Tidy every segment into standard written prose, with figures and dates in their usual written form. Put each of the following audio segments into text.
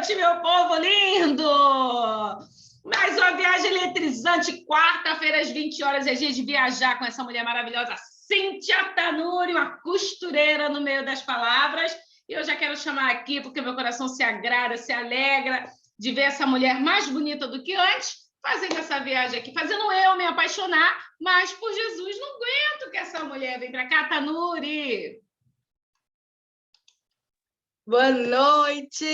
noite, meu povo lindo! Mais uma viagem eletrizante, quarta-feira às 20 horas, é dia de viajar com essa mulher maravilhosa, Cíntia Tanuri, uma costureira no meio das palavras. E eu já quero chamar aqui, porque meu coração se agrada, se alegra de ver essa mulher mais bonita do que antes, fazendo essa viagem aqui, fazendo eu me apaixonar, mas por Jesus não aguento que essa mulher venha para cá, Tanuri! Boa noite!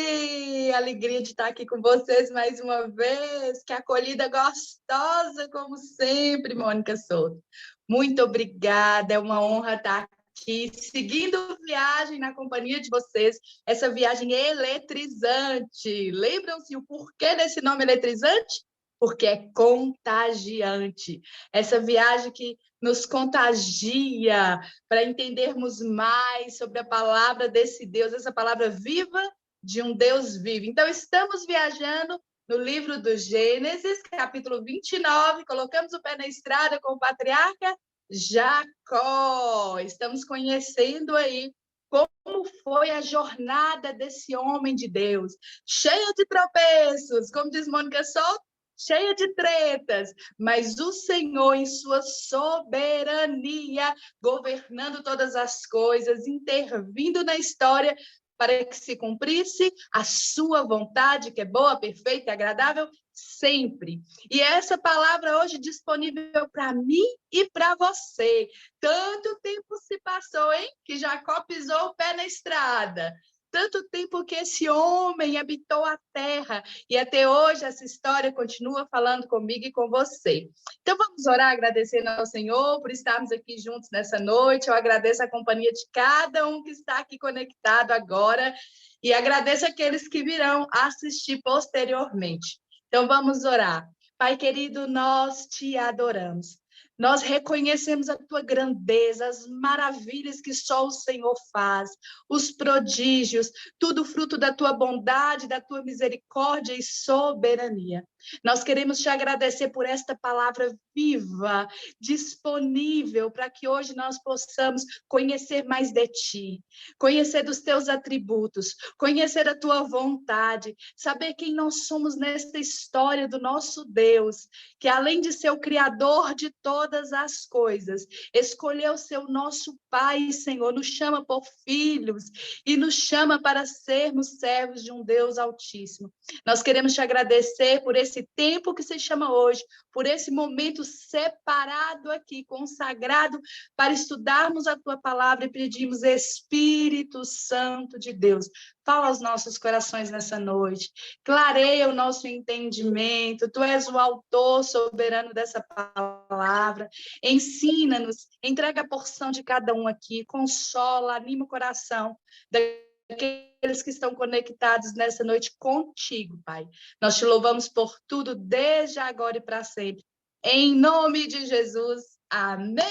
Alegria de estar aqui com vocês mais uma vez. Que acolhida gostosa, como sempre, Mônica Souto. Muito obrigada, é uma honra estar aqui, seguindo viagem na companhia de vocês, essa viagem eletrizante. Lembram-se o porquê desse nome eletrizante? Porque é contagiante. Essa viagem que nos contagia para entendermos mais sobre a palavra desse Deus, essa palavra viva de um Deus vivo. Então, estamos viajando no livro do Gênesis, capítulo 29, colocamos o pé na estrada com o patriarca Jacó. Estamos conhecendo aí como foi a jornada desse homem de Deus, cheia de tropeços, como diz Mônica Souto, cheia de tretas, mas o Senhor, em sua soberania, governando todas as coisas, intervindo na história para que se cumprisse a sua vontade, que é boa, perfeita e agradável, sempre. E essa palavra hoje disponível para mim e para você. Tanto tempo se passou, hein? Que Jacó pisou o pé na estrada. Tanto tempo que esse homem habitou a terra e até hoje essa história continua falando comigo e com você. Então vamos orar agradecendo ao Senhor por estarmos aqui juntos nessa noite. Eu agradeço a companhia de cada um que está aqui conectado agora e agradeço aqueles que virão assistir posteriormente. Então vamos orar. Pai querido, nós te adoramos. Nós reconhecemos a tua grandeza, as maravilhas que só o Senhor faz, os prodígios, tudo fruto da tua bondade, da tua misericórdia e soberania. Nós queremos te agradecer por esta palavra viva, disponível, para que hoje nós possamos conhecer mais de ti, conhecer dos teus atributos, conhecer a tua vontade, saber quem nós somos nesta história do nosso Deus, que além de ser o Criador de todas as coisas, escolheu ser o nosso Pai, Senhor, nos chama por filhos e nos chama para sermos servos de um Deus Altíssimo. Nós queremos te agradecer por esse tempo que se chama hoje, por esse momento separado aqui, consagrado para estudarmos a tua palavra e pedimos, Espírito Santo de Deus, fala aos nossos corações nessa noite, clareia o nosso entendimento, tu és o autor soberano dessa palavra, ensina-nos, entrega a porção de cada um aqui, consola, anima o coração daqueles que estão conectados nessa noite contigo, Pai. Nós te louvamos por tudo, desde agora e para sempre. Em nome de Jesus, amém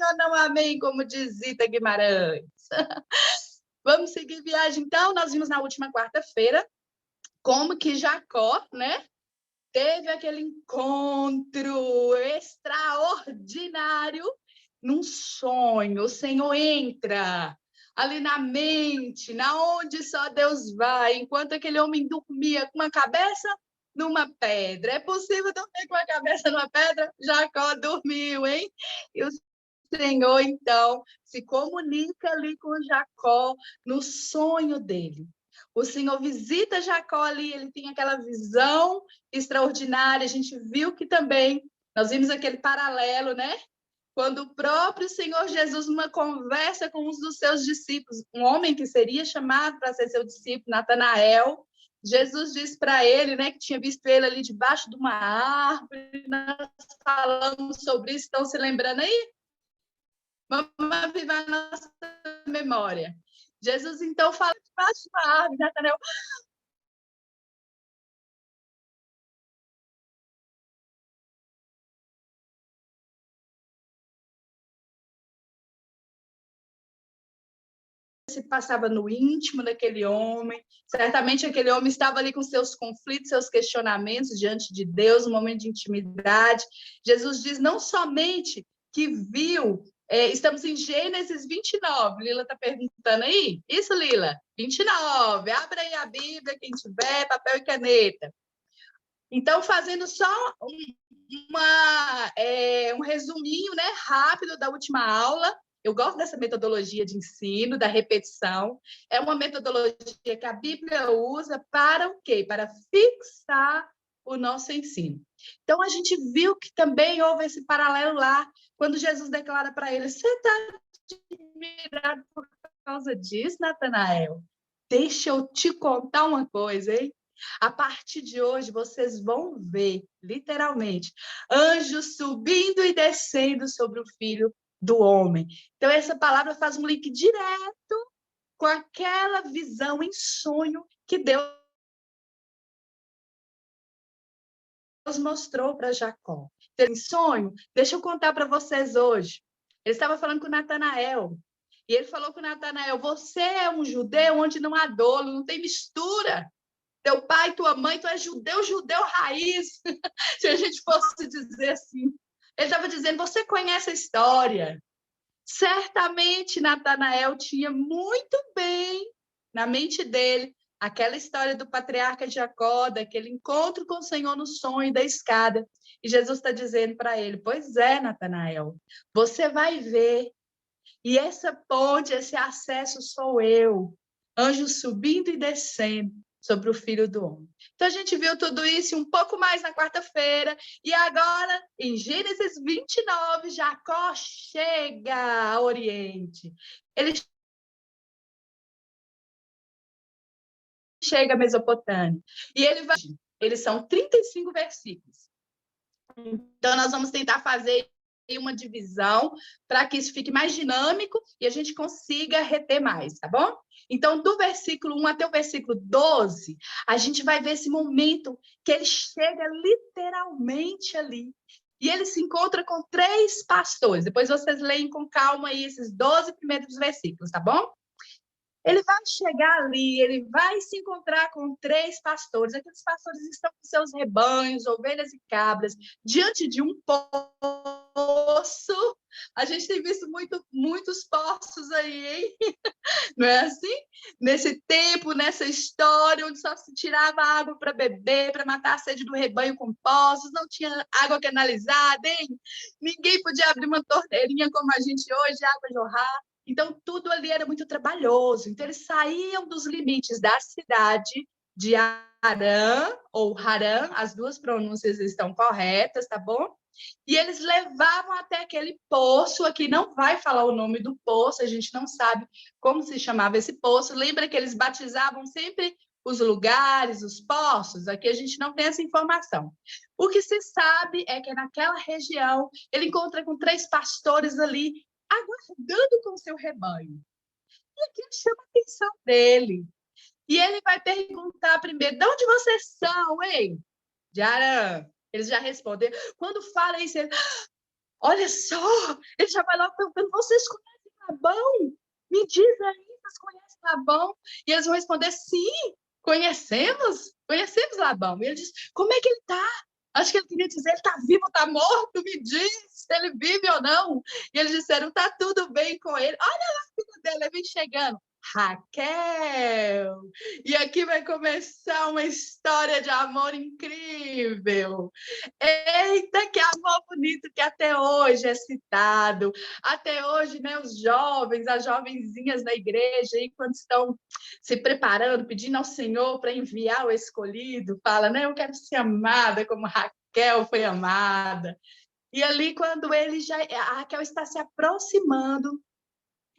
ou não amém, como diz Zita Guimarães. Vamos seguir viagem, então. Nós vimos na última quarta-feira como que Jacó, né, teve aquele encontro extraordinário num sonho. O Senhor entra ali na mente, na onde só Deus vai, enquanto aquele homem dormia com uma cabeça numa pedra. É possível dormir com a cabeça numa pedra? Jacó dormiu, hein? E o Senhor, então, se comunica ali com Jacó no sonho dele. O Senhor visita Jacó ali, ele tem aquela visão extraordinária. A gente viu que também, nós vimos aquele paralelo, né? Quando o próprio Senhor Jesus, numa conversa com um dos seus discípulos, um homem que seria chamado para ser seu discípulo, Natanael, Jesus disse para ele, né, que tinha visto ele ali debaixo de uma árvore. Nós falamos sobre isso, estão se lembrando aí? Vamos avivar a nossa memória. Jesus, então, fala debaixo de uma árvore, Natanael. Se passava no íntimo daquele homem, certamente aquele homem estava ali com seus conflitos, seus questionamentos diante de Deus, um momento de intimidade. Jesus diz não somente que viu Estamos em Gênesis 29. Lila está perguntando aí? Isso, Lila? 29. Abra aí a Bíblia, quem tiver, papel e caneta. Então, fazendo só um resuminho, né, rápido da última aula. Eu gosto dessa metodologia de ensino, da repetição. É uma metodologia que a Bíblia usa para o quê? Para fixar o nosso ensino. Então, a gente viu que também houve esse paralelo lá, quando Jesus declara para ele: você está admirado por causa disso, Natanael? Deixa eu te contar uma coisa, hein? A partir de hoje, vocês vão ver, literalmente, anjos subindo e descendo sobre o Filho do Homem. Então, essa palavra faz um link direto com aquela visão em sonho que Deus mostrou para Jacó. Então, em sonho, deixa eu contar para vocês hoje. Ele estava falando com Natanael. E ele falou com Natanael: você é um judeu onde não há dolo, não tem mistura. Teu pai, tua mãe, tu é judeu, judeu raiz, se a gente fosse dizer assim. Ele estava dizendo: você conhece a história. Certamente Natanael tinha muito bem na mente dele aquela história do patriarca Jacó, daquele encontro com o Senhor no sonho da escada. E Jesus está dizendo para ele: pois é, Natanael, você vai ver. E essa ponte, esse acesso sou eu, anjo subindo e descendo sobre o Filho do Homem. Então, a gente viu tudo isso um pouco mais na quarta-feira. E agora, em Gênesis 29, Jacó chega ao Oriente. Ele chega a Mesopotâmia. E ele vai... Eles são 35 versículos. Então, nós vamos tentar fazer uma divisão para que isso fique mais dinâmico e a gente consiga reter mais, tá bom? Então, do versículo 1 até o versículo 12, a gente vai ver esse momento que ele chega literalmente ali. E ele se encontra com 3 pastores. Depois vocês leem com calma aí esses 12 primeiros versículos, tá bom? Ele vai chegar ali, ele vai se encontrar com 3 pastores. Aqueles pastores estão com seus rebanhos, ovelhas e cabras, diante de um poço. A gente tem visto muitos poços aí, hein? Não é assim? Nesse tempo, nessa história, onde só se tirava água para beber, para matar a sede do rebanho com poços, não tinha água canalizada, hein? Ninguém podia abrir uma torneirinha como a gente hoje, água jorrar. Então, tudo ali era muito trabalhoso. Então, eles saíam dos limites da cidade de Harã, ou Harã, as 2 pronúncias estão corretas, tá bom? E eles levavam até aquele poço. Aqui não vai falar o nome do poço, a gente não sabe como se chamava esse poço. Lembra que eles batizavam sempre os lugares, os poços? Aqui a gente não tem essa informação. O que se sabe é que naquela região ele encontra com 3 pastores ali, aguardando com seu rebanho. E aquilo chama a atenção dele. E ele vai perguntar primeiro: de onde vocês são, hein? De Harã. Eles já respondem. Quando fala isso, ele: olha só, ele já vai logo perguntando: vocês conhecem Labão? Me diz aí, vocês conhecem Labão? E eles vão responder: sim, conhecemos Labão. E ele diz: como é que ele está? Acho que ele queria dizer: ele está vivo, está morto? Me diz se ele vive ou não. E eles disseram: está tudo bem com ele. Olha lá a filha dele, ele vem chegando. Raquel. E aqui vai começar uma história de amor incrível. Eita, que amor bonito que até hoje é citado. Até hoje, né, os jovens, as jovenzinhas na igreja, aí, quando estão se preparando, pedindo ao Senhor para enviar o escolhido, fala, né, eu quero ser amada como Raquel foi amada. E ali, quando a Raquel está se aproximando,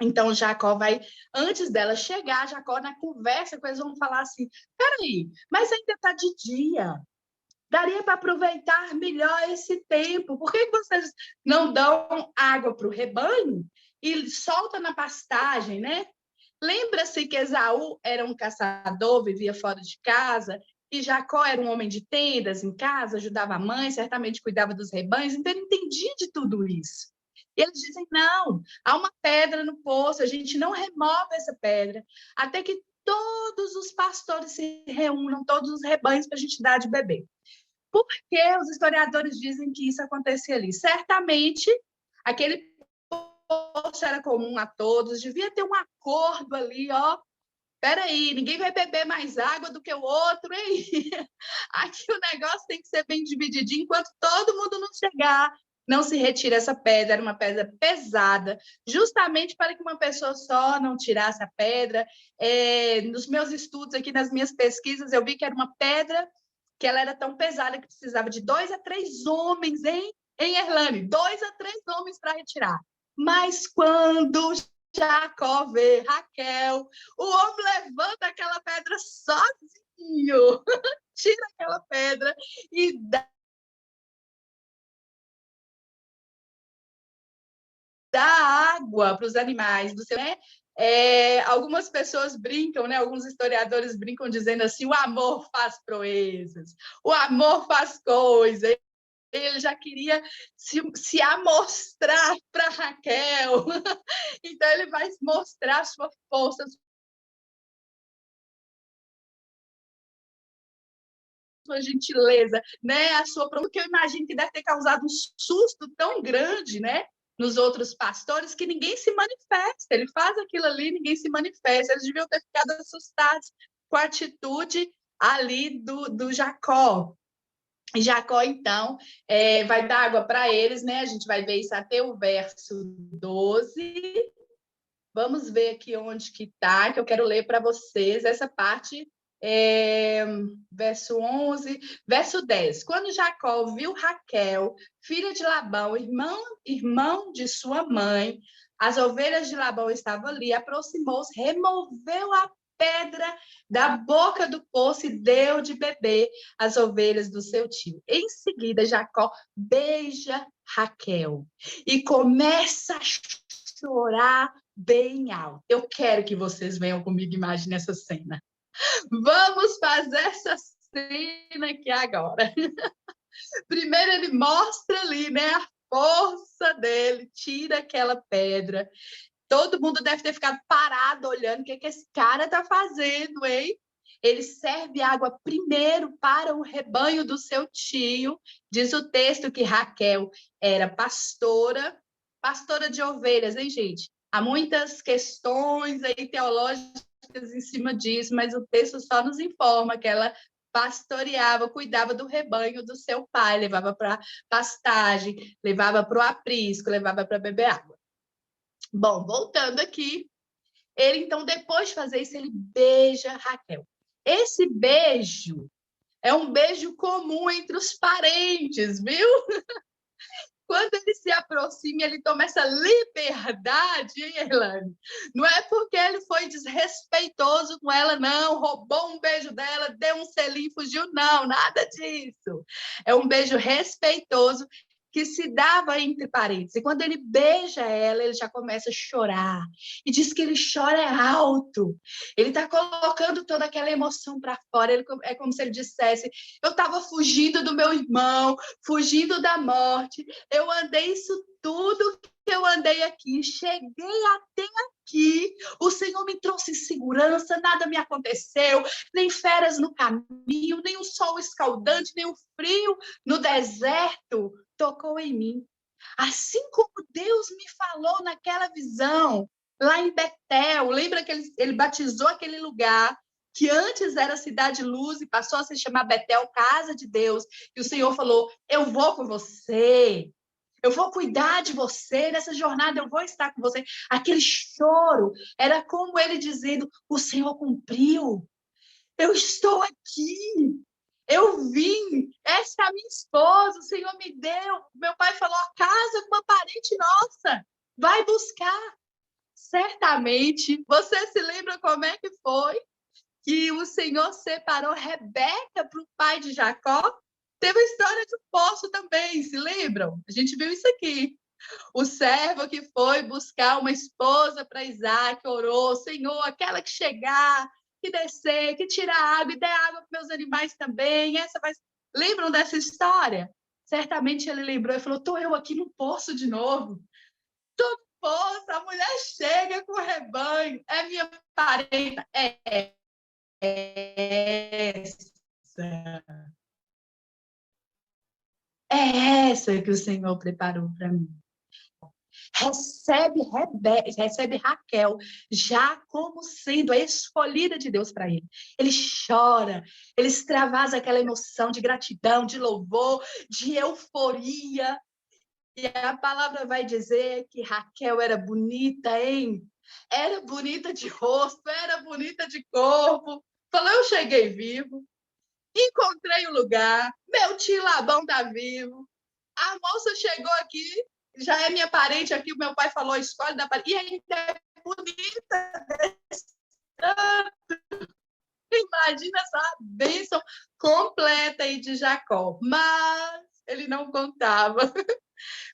então, Jacó vai, antes dela chegar, Jacó, na conversa com eles, vão falar assim: peraí, mas ainda está de dia. Daria para aproveitar melhor esse tempo. Por que vocês não dão água para o rebanho e soltam na pastagem, né? Lembra-se que Esaú era um caçador, vivia fora de casa, e Jacó era um homem de tendas em casa, ajudava a mãe, certamente cuidava dos rebanhos, então ele entendia de tudo isso. E eles dizem: não, há uma pedra no poço, a gente não remove essa pedra, até que todos os pastores se reúnam, todos os rebanhos, para a gente dar de beber. Por que os historiadores dizem que isso acontecia ali? Certamente, aquele poço era comum a todos, devia ter um acordo ali, ó. Peraí, ninguém vai beber mais água do que o outro, hein? Aqui o negócio tem que ser bem divididinho, enquanto todo mundo não chegar. Não se retira essa pedra, era uma pedra pesada, justamente para que uma pessoa só não tirasse a pedra. Nos meus estudos aqui, nas minhas pesquisas, eu vi que era uma pedra que ela era tão pesada que precisava de 2 a 3 homens, em Erlane, 2 a 3 homens para retirar. Mas quando Jacó vê Raquel, o homem levanta aquela pedra sozinho, tira aquela pedra e dá água para os animais do seu, né? Algumas pessoas brincam, né? Alguns historiadores brincam dizendo assim: o amor faz proezas, o amor faz coisas. Ele já queria se amostrar para Raquel. Então, ele vai mostrar a sua força, sua gentileza, né? A sua que eu imagino que deve ter causado um susto tão grande, né? Nos outros pastores, que ninguém se manifesta. Ele faz aquilo ali, ninguém se manifesta. Eles deviam ter ficado assustados com a atitude ali do Jacó. E Jacó, então, vai dar água para eles, né? A gente vai ver isso até o verso 12. Vamos ver aqui onde que está, que eu quero ler para vocês essa parte, verso 11, verso 10. Quando Jacó viu Raquel, filha de Labão, irmão de sua mãe, as ovelhas de Labão estavam ali, aproximou-se, removeu a pedra da boca do poço e deu de beber às ovelhas do seu tio. Em seguida, Jacó beija Raquel e começa a chorar bem alto. Eu quero que vocês venham comigo, imagine essa cena. Vamos fazer essa cena aqui agora. Primeiro ele mostra ali, né, a força dele, tira aquela pedra. Todo mundo deve ter ficado parado olhando o que esse cara está fazendo, hein? Ele serve água primeiro para o rebanho do seu tio. Diz o texto que Raquel era pastora de ovelhas, hein, gente? Há muitas questões aí teológicas em cima disso, mas o texto só nos informa que ela pastoreava, cuidava do rebanho do seu pai, levava para pastagem, levava para o aprisco, levava para beber água. Bom, voltando aqui, ele então, depois de fazer isso, ele beija Raquel. Esse beijo é um beijo comum entre os parentes, viu? Quando ele se aproxima, ele toma essa liberdade, hein, Erlane? Não é porque ele foi desrespeitoso com ela, não, roubou um beijo dela, deu um selinho e fugiu, não, nada disso. É um beijo respeitoso que se dava entre parentes. E quando ele beija ela, ele já começa a chorar. E diz que ele chora alto. Ele está colocando toda aquela emoção para fora. É como se ele dissesse: eu estava fugindo do meu irmão, fugindo da morte. Eu andei isso tudo que eu andei aqui. Cheguei até aqui. O Senhor me trouxe segurança, nada me aconteceu. Nem feras no caminho, nem o sol escaldante, nem o frio no deserto tocou em mim. Assim como Deus me falou naquela visão, lá em Betel, lembra que ele batizou aquele lugar que antes era Cidade Luz e passou a se chamar Betel, Casa de Deus, e o Senhor falou: eu vou com você, eu vou cuidar de você, nessa jornada eu vou estar com você. Aquele choro era como ele dizendo: o Senhor cumpriu, eu estou aqui, eu vim, essa é a minha esposa, o Senhor me deu. Meu pai falou: a casa com uma parente nossa, vai buscar. Certamente, você se lembra como é que foi que o Senhor separou Rebeca para o pai de Jacó? Teve a história de um poço também, se lembram? A gente viu isso aqui. O servo que foi buscar uma esposa para Isaac orou: Senhor, aquela que chegar, que descer, que tirar água e der água para meus animais também. Lembram dessa história? Certamente ele lembrou e falou: estou eu aqui no poço de novo. Tô no poço, a mulher chega com o rebanho, é minha parenta. É essa. É essa que o Senhor preparou para mim. recebe Raquel já como sendo a escolhida de Deus para ele. Ele chora, ele extravasa aquela emoção de gratidão, de louvor, de euforia. E a palavra vai dizer que Raquel era bonita, hein? Era bonita de rosto, era bonita de corpo. Falou, eu cheguei vivo, encontrei o lugar, meu tio Labão está vivo. A moça chegou aqui, já é minha parente aqui, o meu pai falou, escolhe da parente. E ainda é bonita. Imagina essa bênção completa aí de Jacó. Mas ele não contava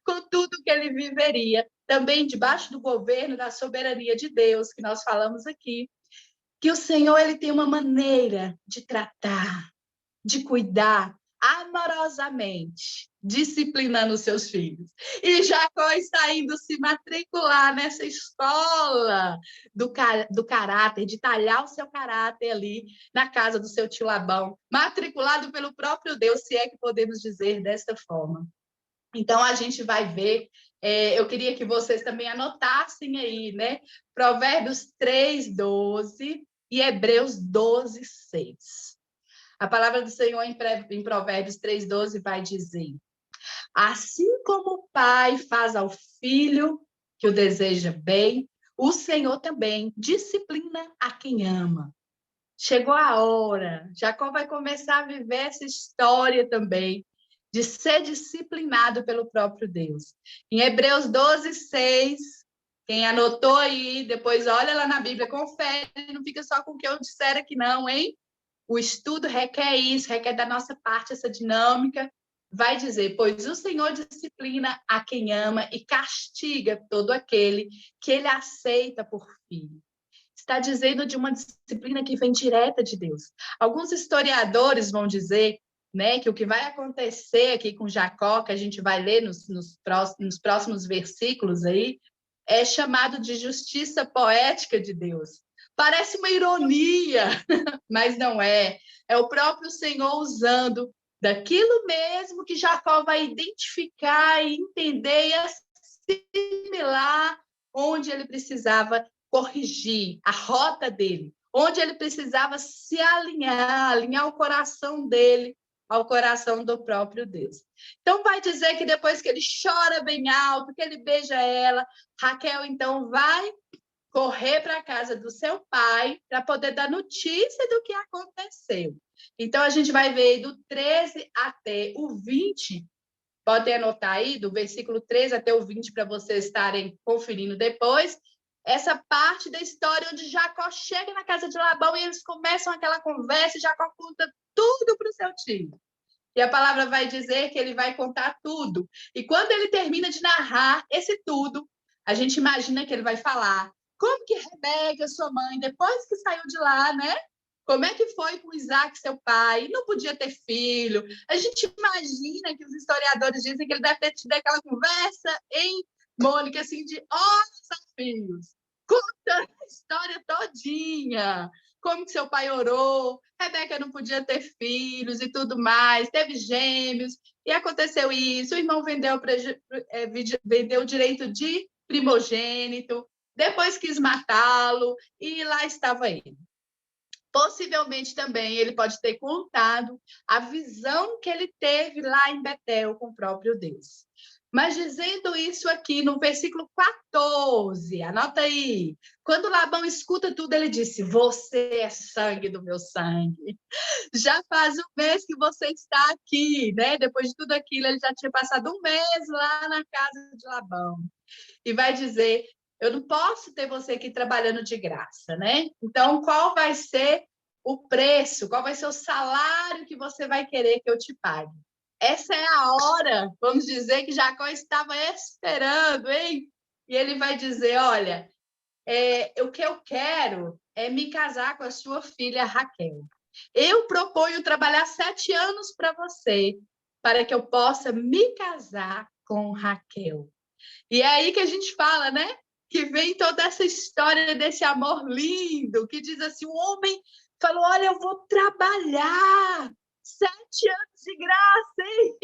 com tudo que ele viveria, também debaixo do governo, da soberania de Deus, que nós falamos aqui, que o Senhor ele tem uma maneira de tratar, de cuidar amorosamente, disciplinando os seus filhos. E Jacó está indo se matricular nessa escola do caráter, de talhar o seu caráter ali na casa do seu tio Labão, matriculado pelo próprio Deus, se é que podemos dizer desta forma. Então, a gente vai ver, eu queria que vocês também anotassem aí, né? Provérbios 3:12 e Hebreus 12:6. A palavra do Senhor em Provérbios 3:12 vai dizer: assim como o pai faz ao filho que o deseja bem, o Senhor também disciplina a quem ama. Chegou a hora, Jacó vai começar a viver essa história também, de ser disciplinado pelo próprio Deus. Em Hebreus 12:6, quem anotou aí, depois olha lá na Bíblia, confere, não fica só com o que eu disser aqui não, hein? O estudo requer isso, requer da nossa parte essa dinâmica. Vai dizer, pois o Senhor disciplina a quem ama e castiga todo aquele que ele aceita por filho. Está dizendo de uma disciplina que vem direta de Deus. Alguns historiadores vão dizer, né, que o que vai acontecer aqui com Jacó, que a gente vai ler nos próximos versículos aí, é chamado de justiça poética de Deus. Parece uma ironia, mas não é. É o próprio Senhor usando daquilo mesmo que Jacó vai identificar e entender e assimilar onde ele precisava corrigir a rota dele, onde ele precisava se alinhar o coração dele ao coração do próprio Deus. Então, vai dizer que depois que ele chora bem alto, que ele beija ela, Raquel, então, vai correr para a casa do seu pai para poder dar notícia do que aconteceu. Então, a gente vai ver do 13 até o 20, pode anotar aí, do versículo 13 até o 20, para vocês estarem conferindo depois, essa parte da história onde Jacó chega na casa de Labão e eles começam aquela conversa e Jacó conta tudo para o seu tio. E a palavra vai dizer que ele vai contar tudo. E quando ele termina de narrar esse tudo, a gente imagina que ele vai falar como que Rebeca, sua mãe, depois que saiu de lá, né? Como é que foi com Isaac, seu pai? Não podia ter filho. A gente imagina que os historiadores dizem que ele deve ter tido aquela conversa em Mônica, assim, de horas a fios, contando a história todinha. Como que seu pai orou, Rebeca não podia ter filhos e tudo mais, teve gêmeos, e aconteceu isso, o irmão vendeu o direito de primogênito, depois quis matá-lo, e lá estava ele. Possivelmente também ele pode ter contado a visão que ele teve lá em Betel com o próprio Deus. Mas dizendo isso aqui no versículo 14, anota aí. Quando Labão escuta tudo, ele disse: você é sangue do meu sangue. Já faz um mês que você está aqui, né? Depois de tudo aquilo, ele já tinha passado um mês lá na casa de Labão. E vai dizer: eu não posso ter você aqui trabalhando de graça, né? Então, qual vai ser o preço? Qual vai ser o salário que você vai querer que eu te pague? Essa é a hora, vamos dizer, que Jacó estava esperando, hein? E ele vai dizer, olha, o que eu quero é me casar com a sua filha Raquel. Eu proponho trabalhar 7 anos para você, para que eu possa me casar com Raquel. E é aí que a gente fala, né? Que vem toda essa história desse amor lindo, que diz assim, o homem falou, olha, eu vou trabalhar 7 anos de graça, hein?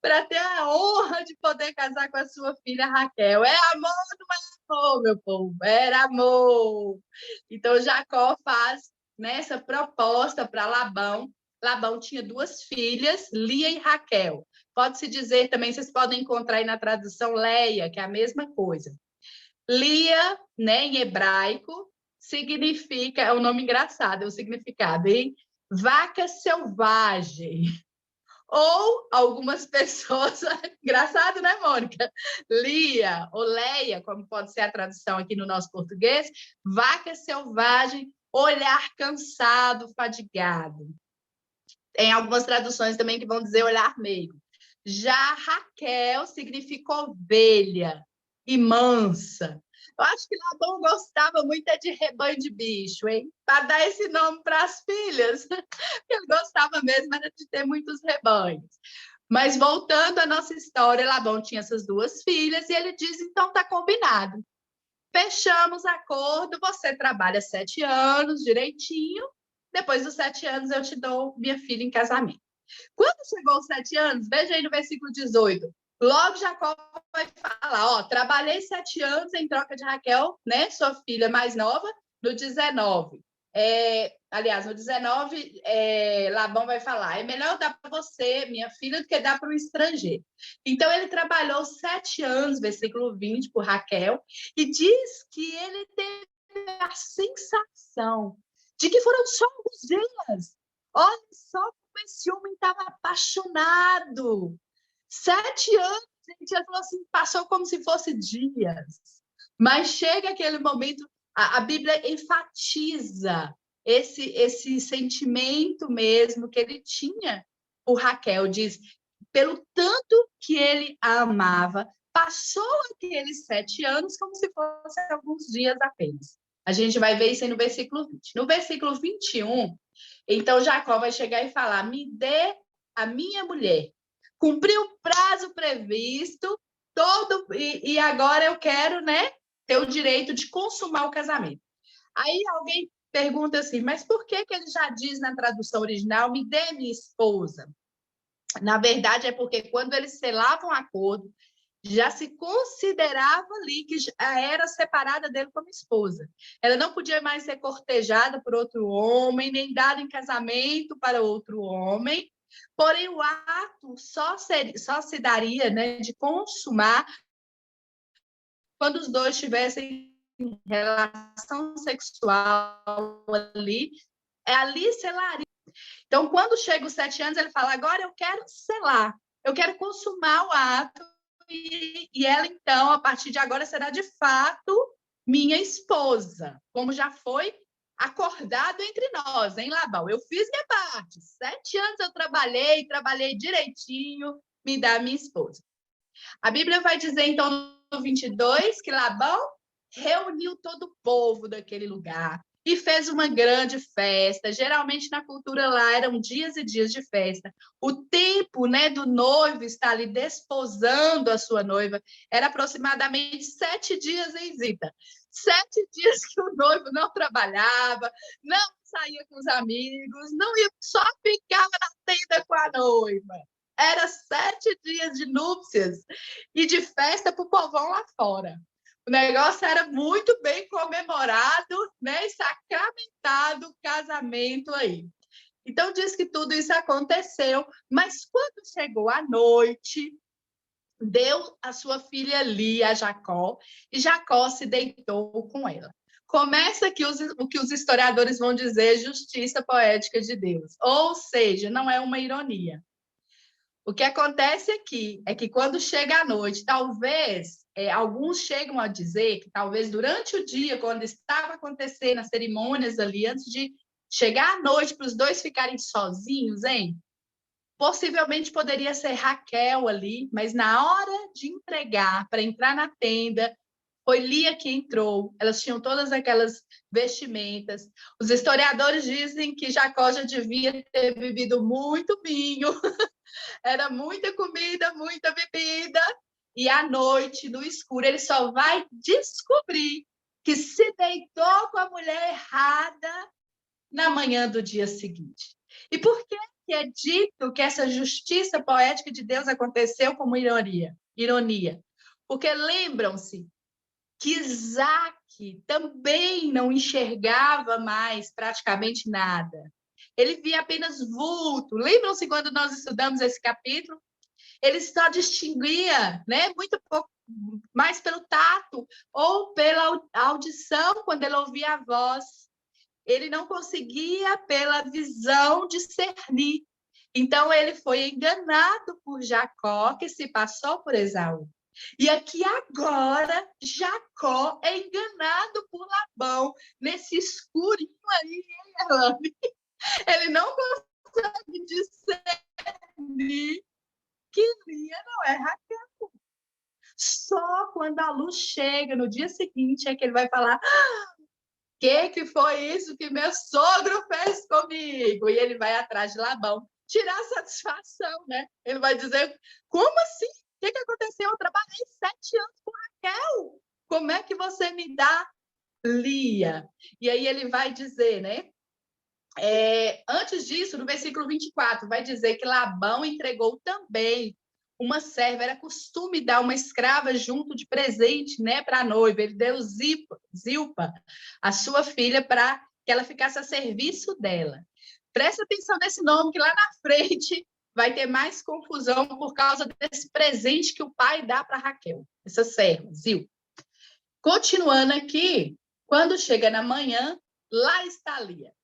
Para ter a honra de poder casar com a sua filha Raquel. É amor, não é amor, meu povo, era amor. Então, Jacó faz essa proposta para Labão. Labão tinha 2 filhas, Lia e Raquel. Pode-se dizer também, vocês podem encontrar aí na tradução Leia, que é a mesma coisa. Lia, em hebraico, significa, é um nome engraçado, é o significado, hein? Vaca selvagem. Ou algumas pessoas, engraçado, né, Mônica? Lia, ou Leia, como pode ser a tradução aqui no nosso português, vaca selvagem, olhar cansado, fadigado. Tem algumas traduções também que vão dizer olhar meigo. Já Raquel significa ovelha e mansa. Eu acho que Labão gostava muito de rebanho de bicho, hein? Para dar esse nome para as filhas. Ele gostava mesmo de ter muitos rebanhos. Mas voltando à nossa história, Labão tinha essas 2 filhas e ele diz, então tá combinado. Fechamos acordo, você trabalha 7 anos direitinho, depois dos 7 anos eu te dou minha filha em casamento. Quando chegou os 7 anos, veja aí no versículo 18, logo Jacó vai falar, trabalhei 7 anos em troca de Raquel, sua filha mais nova, no 19. Aliás, no 19, Labão vai falar, é melhor dar para você, minha filha, do que dar para um estrangeiro. Então, ele trabalhou 7 anos, versículo 20, por Raquel, e diz que ele teve a sensação de que foram só alguns dias. Olha só como esse homem estava apaixonado. 7 anos, gente, ele falou assim, passou como se fosse dias. Mas chega aquele momento, a Bíblia enfatiza esse sentimento mesmo que ele tinha por Raquel. Diz, pelo tanto que ele a amava, passou aqueles 7 anos como se fossem alguns dias apenas. A gente vai ver isso aí no versículo 20. No versículo 21, então Jacó vai chegar e falar, me dê a minha mulher. Cumpriu o prazo previsto, e agora eu quero, ter o direito de consumar o casamento. Aí alguém pergunta assim, mas por que ele já diz na tradução original, me dê minha esposa? Na verdade, é porque quando eles selavam um acordo, já se considerava ali que já era separada dele como esposa. Ela não podia mais ser cortejada por outro homem, nem dada em casamento para outro homem. Porém, o ato só se daria, de consumar quando os dois tivessem relação sexual ali selaria. Então, quando chega os 7 anos, ele fala, agora eu quero selar, eu quero consumar o ato, e ela, então, a partir de agora, será de fato minha esposa, como já foi acordado entre nós, hein, Labão? Eu fiz minha parte, 7 anos eu trabalhei direitinho, me dá minha esposa. A Bíblia vai dizer, então, no 22, que Labão reuniu todo o povo daquele lugar e fez uma grande festa. Geralmente, na cultura lá, eram dias e dias de festa. O tempo, do noivo estar ali desposando a sua noiva era aproximadamente 7 dias em Zita. 7 dias que o noivo não trabalhava, não saía com os amigos, não ia, só ficava na tenda com a noiva. Era 7 dias de núpcias e de festa para o povão lá fora. O negócio era muito bem comemorado, e sacramentado o casamento aí. Então, diz que tudo isso aconteceu, mas quando chegou a noite, deu a sua filha Lia a Jacó, e Jacó se deitou com ela. Começa aqui o que os historiadores vão dizer, justiça poética de Deus. Ou seja, não é uma ironia. O que acontece aqui é que quando chega a noite, talvez, alguns chegam a dizer que talvez durante o dia, quando estava acontecendo as cerimônias ali, antes de chegar à noite para os dois ficarem sozinhos, hein? Possivelmente poderia ser Raquel ali, mas na hora de entregar, para entrar na tenda, foi Lia que entrou. Elas tinham todas aquelas vestimentas. Os historiadores dizem que Jacó já devia ter bebido muito vinho. Era muita comida, muita bebida, e à noite, no escuro, ele só vai descobrir que se deitou com a mulher errada na manhã do dia seguinte. E por que que é dito que essa justiça poética de Deus aconteceu como ironia. Porque lembram-se que Isaac também não enxergava mais praticamente nada. Ele via apenas vulto. Lembram-se quando nós estudamos esse capítulo? Ele só distinguia, né, muito pouco mais pelo tato ou pela audição, quando ele ouvia a voz. Ele não conseguia, pela visão, discernir. Então, ele foi enganado por Jacó, que se passou por Esaú. E aqui agora, Jacó é enganado por Labão, nesse escurinho aí, Elane. Ele não consegue discernir que Lia não é Raquel. Só quando a luz chega no dia seguinte é que ele vai falar: que foi isso que meu sogro fez comigo? E ele vai atrás de Labão tirar satisfação, né? Ele vai dizer: como assim? O que aconteceu? Eu trabalhei 7 anos com Raquel. Como é que você me dá Lia? E aí ele vai dizer, né? Antes disso, no versículo 24, vai dizer que Labão entregou também uma serva. Era costume dar uma escrava junto de presente, né, para a noiva. Ele deu Zilpa, a sua filha, para que ela ficasse a serviço dela. Presta atenção nesse nome, que lá na frente vai ter mais confusão por causa desse presente que o pai dá para Raquel, essa serva, Zilpa. Continuando aqui, quando chega na manhã, lá está Lia.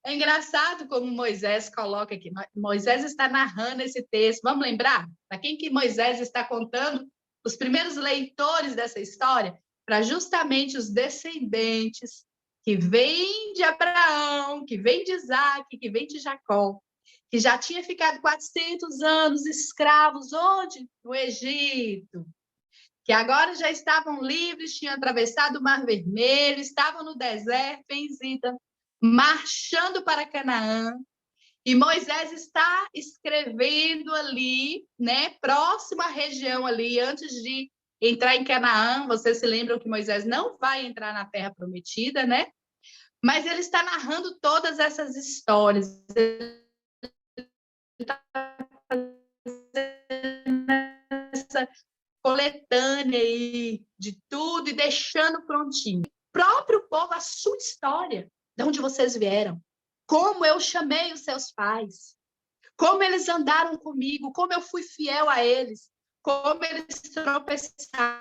É engraçado como Moisés coloca aqui. Moisés está narrando esse texto. Vamos lembrar? Para quem que Moisés está contando? Os primeiros leitores dessa história, para justamente os descendentes que vêm de Abraão, que vêm de Isaac, que vêm de Jacó, que já tinha ficado 400 anos escravos, onde? No Egito. Que agora já estavam livres, tinham atravessado o Mar Vermelho, estavam no deserto, em Zida, marchando para Canaã, e Moisés está escrevendo ali, né, próximo à região ali, antes de entrar em Canaã. Vocês se lembram que Moisés não vai entrar na Terra Prometida, né? Mas ele está narrando todas essas histórias. Ele está fazendo essa coletânea aí de tudo e deixando prontinho. O próprio povo, a sua história. De onde vocês vieram? Como eu chamei os seus pais? Como eles andaram comigo? Como eu fui fiel a eles? Como eles tropeçaram?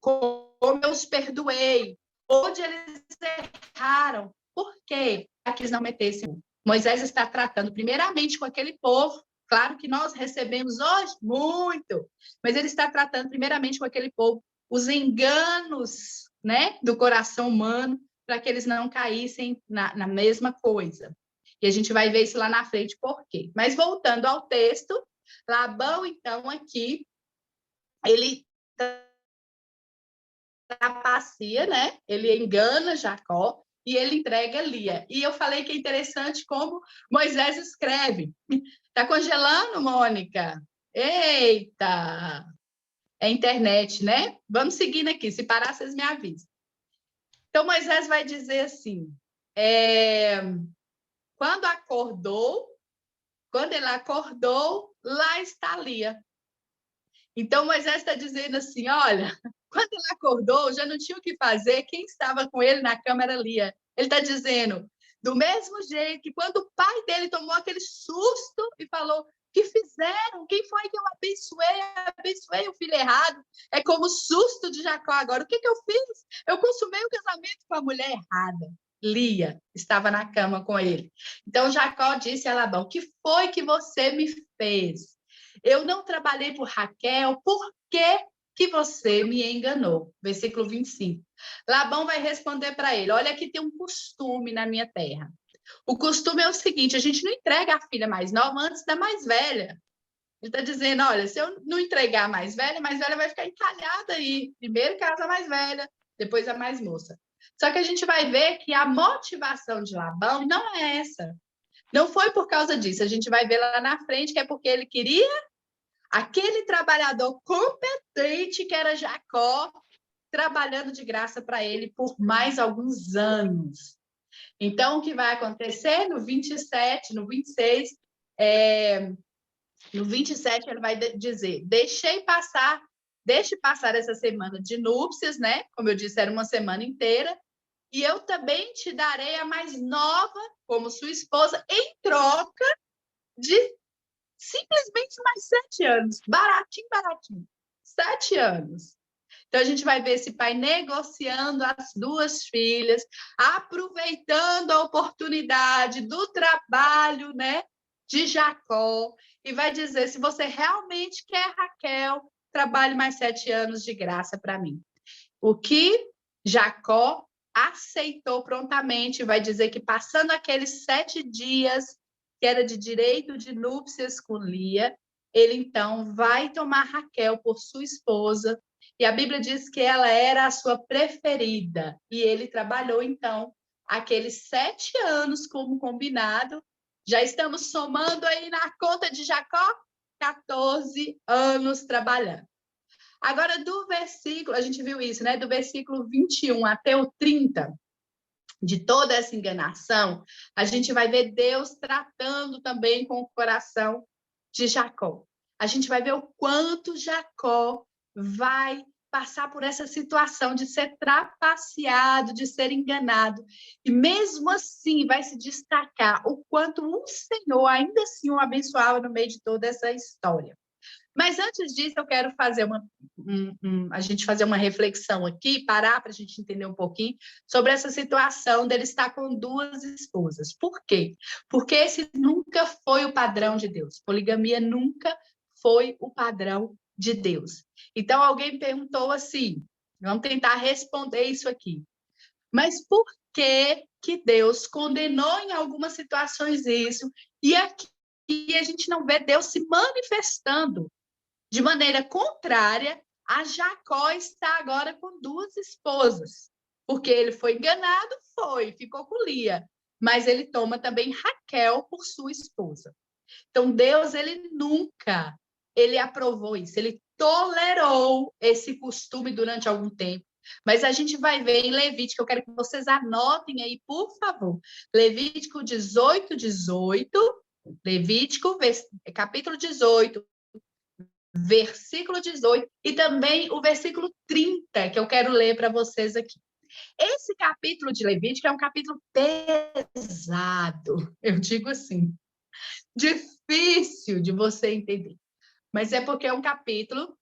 Como eu os perdoei? Onde eles erraram? Por quê? Para que eles não metessem. Moisés está tratando primeiramente com aquele povo. Claro que nós recebemos hoje muito, mas ele está tratando primeiramente com aquele povo os enganos, né, do coração humano, para que eles não caíssem na mesma coisa. E a gente vai ver isso lá na frente, por quê. Mas voltando ao texto, Labão, então, aqui, ele trapacia, né? Ele engana Jacó e ele entrega Lia. E eu falei que é interessante como Moisés escreve. Tá congelando, Mônica? Eita! É internet, né? Vamos seguindo aqui. Se parar, vocês me avisam. Então, Moisés vai dizer assim, quando ele acordou, lá está Lia. Então, Moisés está dizendo assim, olha, quando ele acordou, já não tinha o que fazer, quem estava com ele na cama era Lia. Ele está dizendo, do mesmo jeito que quando o pai dele tomou aquele susto e falou, que fizeram? Quem foi que eu abençoei? Abençoei o filho errado. É como o susto de Jacó agora. O que eu fiz? Eu consumei o casamento com a mulher errada. Lia estava na cama com ele. Então, Jacó disse a Labão, que foi que você me fez? Eu não trabalhei por Raquel, por que você me enganou? Versículo 25. Labão vai responder para ele, olha, aqui tem um costume na minha terra. O costume é o seguinte, a gente não entrega a filha mais nova antes da mais velha. Ele está dizendo, olha, se eu não entregar a mais velha vai ficar encalhada aí. Primeiro casa a mais velha, depois a mais moça. Só que a gente vai ver que a motivação de Labão não é essa. Não foi por causa disso. A gente vai ver lá na frente que é porque ele queria aquele trabalhador competente que era Jacó, trabalhando de graça para ele por mais alguns anos. Então, o que vai acontecer no 27, no 26, no 27 ele vai dizer, deixe passar essa semana de núpcias, né? Como eu disse, era uma semana inteira, e eu também te darei a mais nova como sua esposa, em troca de simplesmente mais 7 anos. Baratinho, baratinho. 7 anos. Então, a gente vai ver esse pai negociando as duas filhas, aproveitando a oportunidade do trabalho, né, de Jacó, e vai dizer, se você realmente quer, Raquel, trabalhe mais 7 anos de graça para mim. O que Jacó aceitou prontamente, vai dizer que passando aqueles 7 dias, que era de direito de núpcias com Lia, ele então vai tomar Raquel por sua esposa, e a Bíblia diz que ela era a sua preferida, e ele trabalhou então aqueles 7 anos como combinado. Já estamos somando aí na conta de Jacó 14 anos trabalhando. Agora, do versículo, a gente viu isso, né? Do versículo 21 até o 30, de toda essa enganação, a gente vai ver Deus tratando também com o coração de Jacó. A gente vai ver o quanto Jacó vai passar por essa situação de ser trapaceado, de ser enganado. E mesmo assim vai se destacar o quanto o Senhor ainda assim o abençoava no meio de toda essa história. Mas antes disso, eu quero fazer a gente fazer uma reflexão aqui, parar para a gente entender um pouquinho sobre essa situação dele estar com 2 esposas. Por quê? Porque esse nunca foi o padrão de Deus. Poligamia nunca foi o padrão de Deus. Então, alguém perguntou assim, vamos tentar responder isso aqui. Mas por que Deus condenou em algumas situações isso, e aqui a gente não vê Deus se manifestando de maneira contrária a Jacó está agora com 2 esposas? Porque ele foi enganado, ficou com Lia, mas ele toma também Raquel por sua esposa. Então, Deus, ele aprovou isso, ele tolerou esse costume durante algum tempo. Mas a gente vai ver em Levítico, eu quero que vocês anotem aí, por favor. Levítico 18, Levítico, capítulo 18, versículo 18, e também o versículo 30, que eu quero ler para vocês aqui. Esse capítulo de Levítico é um capítulo pesado, eu digo assim, difícil de você entender, mas é porque é um capítulo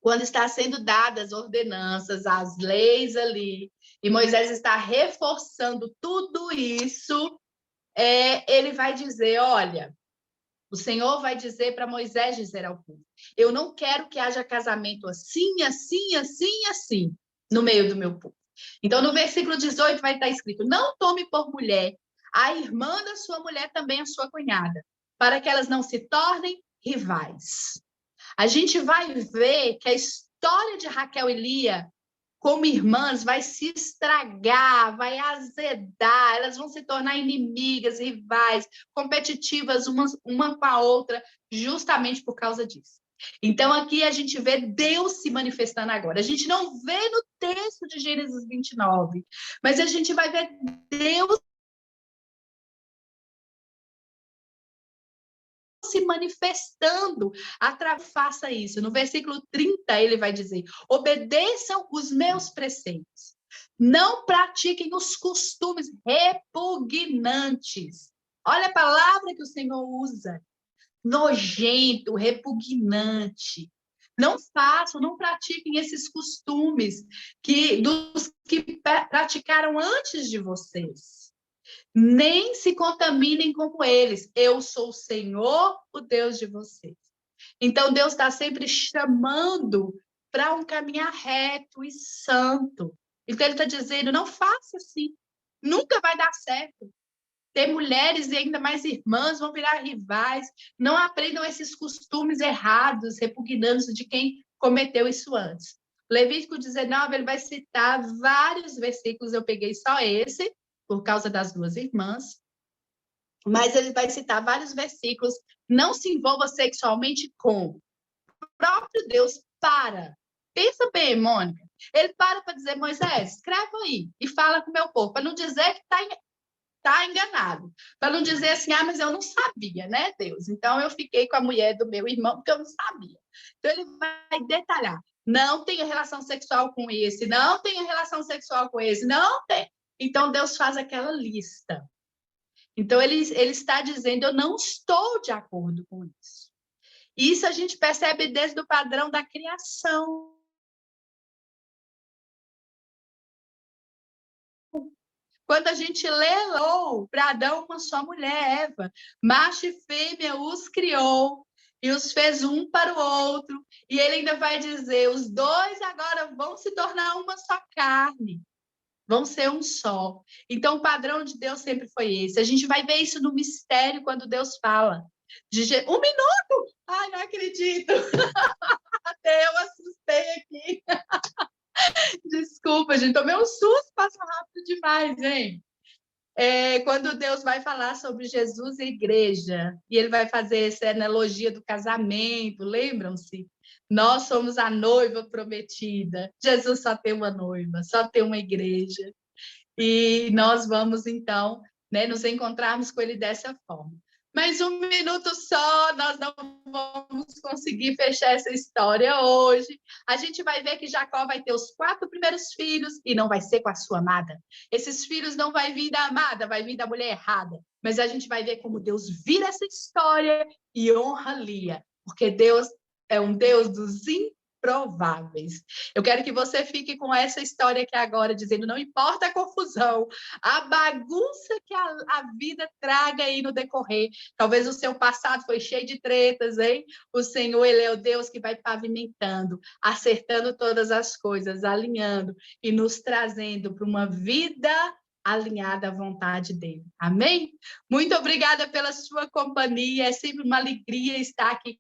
quando está sendo dadas as ordenanças, as leis ali, e Moisés está reforçando tudo isso, ele vai dizer, olha, o Senhor vai dizer para Moisés dizer ao povo, eu não quero que haja casamento assim, assim, assim, assim, no meio do meu povo. Então, no versículo 18 vai estar escrito, não tome por mulher a irmã da sua mulher, também a sua cunhada, para que elas não se tornem rivais. A gente vai ver que a história de Raquel e Lia como irmãs vai se estragar, vai azedar, elas vão se tornar inimigas, rivais, competitivas uma com a outra, justamente por causa disso. Então, aqui a gente vê Deus se manifestando agora. A gente não vê no texto de Gênesis 29, mas a gente vai ver Deus se manifestando, faça isso. No versículo 30, ele vai dizer, obedeçam os meus preceitos, não pratiquem os costumes repugnantes. Olha a palavra que o Senhor usa, nojento, repugnante. Não façam, não pratiquem esses costumes dos que praticaram antes de vocês. Nem se contaminem como eles. Eu sou o Senhor, o Deus de vocês. Então, Deus está sempre chamando para um caminhar reto e santo. Então, ele está dizendo, não faça assim. Nunca vai dar certo. Ter mulheres e ainda mais irmãs vão virar rivais. Não aprendam esses costumes errados, repugnantes de quem cometeu isso antes. Levítico 19, ele vai citar vários versículos, eu peguei só esse, por causa das 2 irmãs, mas ele vai citar vários versículos. Não se envolva sexualmente com o próprio Deus para Pensa bem, Mônica. Ele para dizer, Moisés, escreve aí e fala com o meu povo, para não dizer que está enganado. Para não dizer assim, mas eu não sabia, né, Deus? Então, eu fiquei com a mulher do meu irmão, porque eu não sabia. Então, ele vai detalhar. Não tenha relação sexual com esse, não tenha relação sexual com esse, não tem. Então, Deus faz aquela lista. Então, ele está dizendo, eu não estou de acordo com isso. Isso a gente percebe desde o padrão da criação. Quando a gente lê para Adão uma só mulher, Eva, macho e fêmea os criou e os fez um para o outro. E ele ainda vai dizer, os dois agora vão se tornar uma só carne. Vão ser um só. Então, o padrão de Deus sempre foi esse. A gente vai ver isso no mistério quando Deus fala. Um minuto! Ai, não acredito! Até eu assustei aqui. Desculpa, gente. Tomei um susto, passa rápido demais, hein? Quando Deus vai falar sobre Jesus e a igreja, e ele vai fazer essa analogia do casamento, lembram-se? Nós somos a noiva prometida. Jesus só tem uma noiva, só tem uma igreja. E nós vamos, então, né, nos encontrarmos com ele dessa forma. Mas um minuto só, nós não vamos conseguir fechar essa história hoje. A gente vai ver que Jacó vai ter os 4 primeiros filhos e não vai ser com a sua amada. Esses filhos não vai vir da amada, vai vir da mulher errada. Mas a gente vai ver como Deus vira essa história e honra Lia, porque Deus é um Deus dos improváveis. Eu quero que você fique com essa história aqui agora, dizendo, não importa a confusão, a bagunça que a vida traga aí no decorrer. Talvez o seu passado foi cheio de tretas, hein? O Senhor, ele é o Deus que vai pavimentando, acertando todas as coisas, alinhando e nos trazendo para uma vida alinhada à vontade dele. Amém? Muito obrigada pela sua companhia. É sempre uma alegria estar aqui